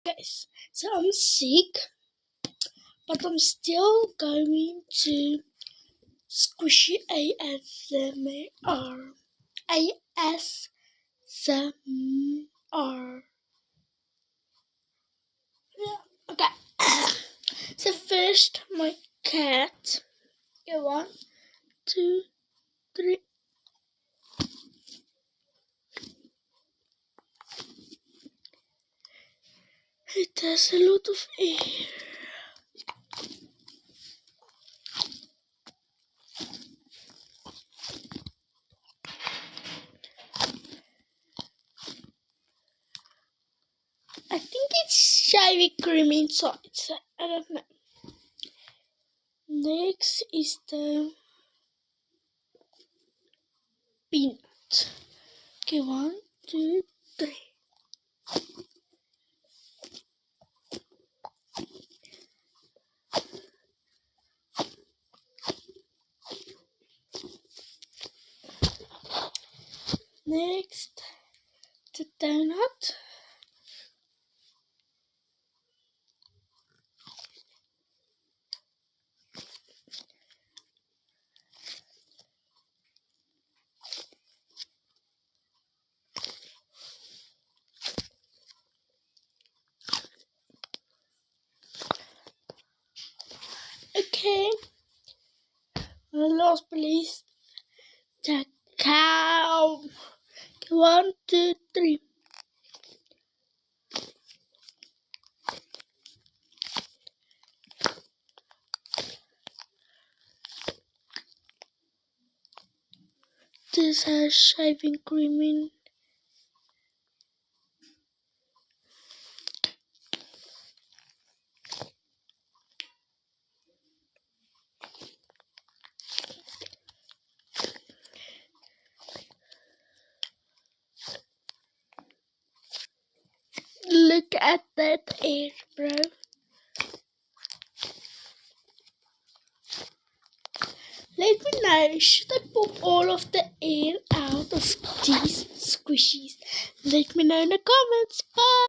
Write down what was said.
Guys, so I'm sick, but I'm still going to squishy ASMR. ASMR. Yeah. Okay. So first, my cat. Okay, 1, 2, 3. It has a lot of air. I think it's shaving cream inside, so I don't know. Next is the peanut. Okay, 1, 2, 3. Next, the donut. Okay, and last but least, the cow. 1, 2, 3. This has shaving cream in. Look at that air, bro. Let me know, should I pop all of the air out of these squishies? Let me know in the comments. Bye!